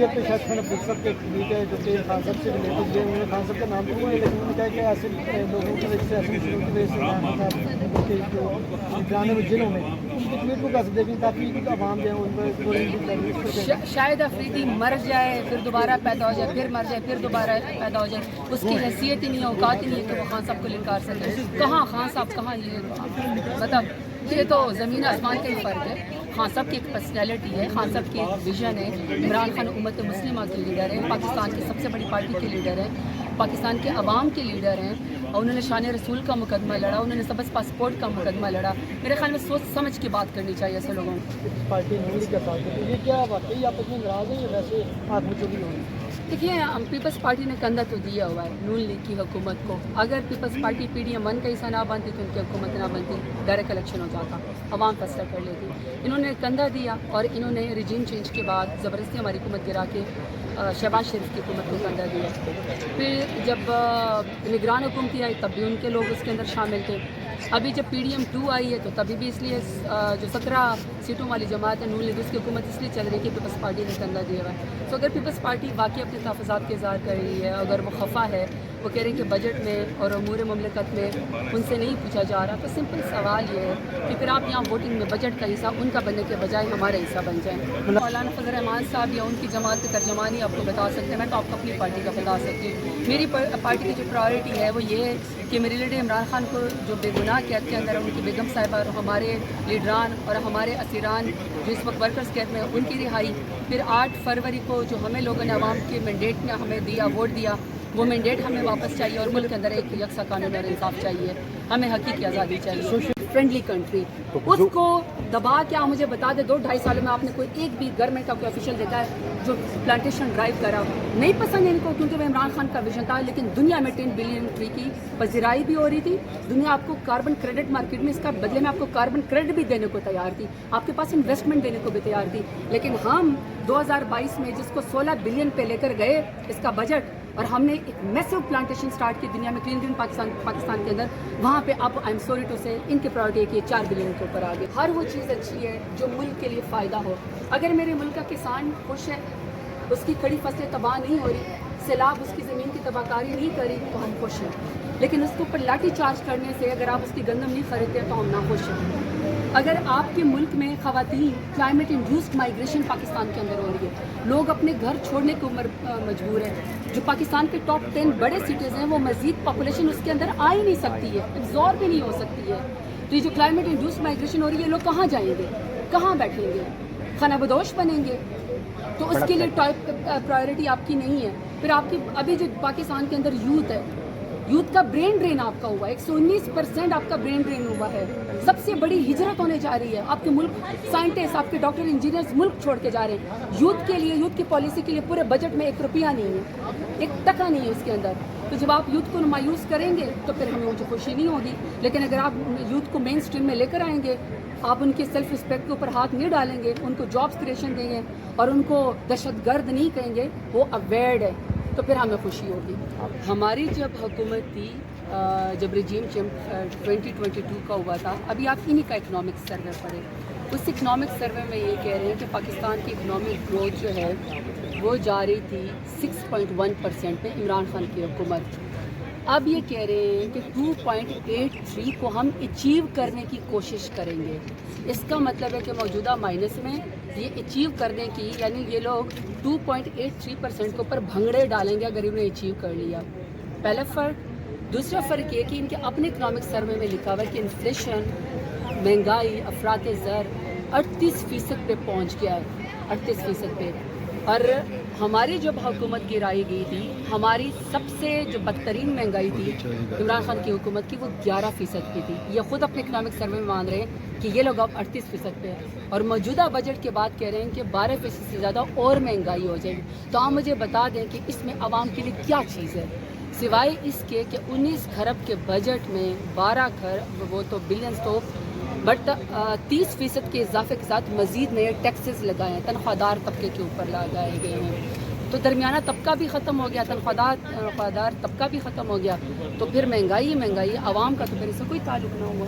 شخصیت پہ شاید خان فرصت کے ٹویٹ ہے جو کہ خان صاحب سے ریلیٹڈ ہے. انہوں نے خان صاحب کا نام تو نہیں لیکن انہوں نے کہا کہ ایسے لوگوں کی وجہ سے ایسے مسلموں کی وجہ سے عمران خان کے جو جانے میں جنہوں میں ان کے ٹویٹ کو کیسے دیکھیں تاکہ عوام جو ہے ان پر شاید افریدی مر جائے پھر دوبارہ پیدا ہو جائے، پھر مر جائے پھر دوبارہ پیدا ہو جائے، اس کی حیثیت ہی نہیں ہے، اوقات ہی نہیں ہے کہ وہ خان صاحب کو للکار سکے. کہاں خان صاحب، کہاں یہ مطلب یہ تو زمین آسمان کا ہی فرق ہے. خان صاحب کی ایک پرسنالٹی ہے، خان صاحب کی ایک ویژن ہے. عمران خان امت مسلمہ کے لیڈر ہیں، پاکستان کی سب سے بڑی پارٹی کے لیڈر ہیں، پاکستان کے عوام کے لیڈر ہیں، اور انہوں نے شان رسول کا مقدمہ لڑا، انہوں نے سبز پاسپورٹ کا مقدمہ لڑا. میرے خیال میں سوچ سمجھ کے بات کرنی چاہیے ایسے لوگوں کو. پارٹی نون لیگ کا ساتھ دیتے ہیں. یہ کیا واقعی آپ اتنے ناراض ہیں یا ویسے ہاتھ میں چوری ہوئی؟ دیکھیے، پیپلز پارٹی نے کندھا تو دیا ہوا ہے نون لیگ کی حکومت کو. اگر پیپلز پارٹی PDM 1 کا حصہ نہ بنتی تو ان کی حکومت نہ بنتی، ڈائریکٹ الیکشن ہو جاتا، عوام فیصلہ کر لیتی. انہوں نے کندھا دیا اور انہوں نے رجیم چینج کے بعد زبردستی ہماری حکومت گرا کے شہباز شریف کی حکومت کو کندھا دیا. پھر جب نگران حکومتی آئی تب بھی ان کے لوگ اس کے اندر شامل تھے. ابھی جب PDM 2 آئی ہے تو تبھی بھی اس لیے جو 17 سیٹوں والی جماعت ہے نون لیگ، اس کی حکومت اس لیے چل رہی ہے کہ پیپلز پارٹی نے کندھا دیا ہوا ہے. تو اگر پیپلز پارٹی واقعی اپنے تحفظات کے اظہار کر رہی ہے، اگر وہ خفا ہے، وہ کہہ رہے ہیں کہ بجٹ میں اور امور مملکت میں ان سے نہیں پوچھا جا رہا، تو سمپل سوال یہ ہے کہ پھر آپ یہاں ووٹنگ میں بجٹ کا حصہ ان کا بننے کے بجائے ہمارا حصہ بن جائیں. مولانا فضل الرحمان صاحب یا ان کی جماعت کے ترجمان ہی آپ کو بتا سکتے ہیں، میں تو آپ کو اپنی پارٹی کا بتا سکتی ہوں. میری پارٹی کی جو پرائورٹی ہے وہ یہ ہے کہ میرے لیڈر عمران خان کو جو بے گناہ قید کے اندر ان کی بیگم صاحبہ اور ہمارے لیڈران اور ہمارے اسیران جو اس وقت ورکرز قید میں ان کی رہائی. پھر 8 فروری کو جو ہمیں لوگوں نے عوام کے مینڈیٹ میں ہمیں دیا، ووٹ دیا، وہ مینڈیٹ ہمیں واپس چاہیے اور ملک کے اندر ایک یکساں قانون اور انصاف چاہیے. ہمیں حقیقی آزادی چاہیے. فرینڈلی کنٹری اس کو دبا کے آپ مجھے بتا دیں 2-2.5 سالوں میں آپ نے کوئی ایک بھی گورنمنٹ کا کوئی آفیشیل دیکھا ہے جو پلانٹیشن ڈرائیو کرا؟ نہیں پسند ہے ان کو کیونکہ وہ عمران خان کا ویژن تھا. لیکن دنیا میں 10 بلین ٹری کی پذیرائی بھی ہو رہی تھی. دنیا آپ کو کاربن کریڈٹ مارکیٹ میں اس کا بدلے میں آپ کو کاربن کریڈٹ بھی دینے کو تیار تھی، آپ کے پاس انویسٹمنٹ دینے کو بھی تیار تھی. لیکن ہم 2022 میں جس کو 16 بلین پہ لے کر گئے اس کا بجٹ، اور ہم نے ایک میسو پلانٹیشن سٹارٹ کی دنیا میں، کلین گرین پاکستان کے اندر، وہاں پہ اب آئی ایم سوری ٹو سے ان کی پرائورٹی ہے کہ 4 بلین کے اوپر آگے. ہر وہ چیز اچھی ہے جو ملک کے لیے فائدہ ہو. اگر میرے ملک کا کسان خوش ہے، اس کی کھڑی فصلیں تباہ نہیں ہو رہی، سیلاب اس کی زمین کی تباہ کاری نہیں کری تو ہم خوش ہیں. لیکن اس کے اوپر لاٹھی چارج کرنے سے اگر آپ اس کی گندم نہیں خریدتے تو ہم ناخوش ہیں. اگر آپ کے ملک میں خواتین کلائمیٹ انڈیوسڈ مائیگریشن پاکستان کے اندر ہو رہی ہے، لوگ اپنے گھر چھوڑنے کو مجبور ہیں، جو پاکستان کے ٹاپ 10 بڑے سٹیز ہیں وہ مزید پاپولیشن اس کے اندر آ ہی نہیں سکتی ہے، ابزارب بھی نہیں ہو سکتی ہے. تو یہ جو کلائمیٹ انڈیوسڈ مائیگریشن ہو رہی ہے، لوگ کہاں جائیں گے، کہاں بیٹھیں گے، خانہ بدوش بنیں گے. تو اس کے لیے پرائورٹی آپ کی نہیں ہے. پھر آپ کی ابھی جو پاکستان کے اندر یوتھ ہے، یوتھ کا برین ڈرین آپ کا ہوا ہے، 119% آپ کا برین ڈرین ہوا ہے. سب سے بڑی ہجرت ہونے جا رہی ہے. آپ کے ملک سائنٹسٹ، آپ کے ڈاکٹر انجینئرز ملک چھوڑ کے جا رہے ہیں. یوتھ کے لیے، یوتھ کی پالیسی کے لیے پورے بجٹ میں 1 روپیہ نہیں ہے، 1 ٹکا نہیں ہے اس کے اندر. تو جب آپ یوتھ کو مایوس کریں گے تو پھر ہمیں مجھے خوشی نہیں ہوگی. لیکن اگر آپ یوتھ کو مین اسٹریم میں لے کر آئیں گے، آپ ان کی سیلف رسپیکٹ کے اوپر ہاتھ نہیں ڈالیں گے، ان کو جابس کریشن دیں گے اور ان کو دہشت گرد نہیں کہیں گے، وہ اویئرڈ ہے، تو پھر ہمیں خوشی ہوگی. ہماری جب حکومت تھی، جب رجیم 2022 کا ہوا تھا، ابھی آپ انہی کا اکنامک سروے پڑھیں. اس اکنامک سروے میں یہ کہہ رہے ہیں کہ پاکستان کی اکنامک گروتھ جو ہے وہ جا رہی تھی 6.1% پہ عمران خان کی حکومت. اب یہ کہہ رہے ہیں کہ 2.83 کو ہم اچیو کرنے کی کوشش کریں گے. اس کا مطلب ہے کہ موجودہ مائنس میں یہ اچیو کرنے کی، یعنی یہ لوگ 2.83% کے اوپر بھنگڑے ڈالیں گے اگر انہوں نے اچیو کر لیا. پہلا فرق. دوسرا فرق یہ کہ ان کے اپنے اکنامک سروے میں لکھا ہوا ہے کہ انفلیشن، مہنگائی، افراط زر 38% پہ پہنچ گیا ہے، 38% پہ. اور ہماری جب حکومت گرائی گئی تھی، ہماری سب سے جو بدترین مہنگائی تھی عمران خان کی حکومت کی، وہ 11% کی تھی. یہ خود اپنے اکنامک سروے میں مان رہے ہیں کہ یہ لوگ اب 38% پہ ہیں، اور موجودہ بجٹ کے بعد کہہ رہے ہیں کہ 12% سے زیادہ اور مہنگائی ہو جائے گی. تو آپ مجھے بتا دیں کہ اس میں عوام کے لیے کیا چیز ہے، سوائے اس کے کہ 19 کھرب کے بجٹ میں 12 کھرب، وہ تو بلینز تو، بٹ 30% کے اضافے کے ساتھ مزید نئے ٹیکسز لگائے ہیں، تنخواہ دار طبقے کے اوپر لگائے گئے ہیں. تو درمیانہ طبقہ بھی ختم ہو گیا، تنخواہ دار طبقہ بھی ختم ہو گیا. تو پھر مہنگائی عوام کا تو پھر اس سے کوئی تعلق نہ ہوا.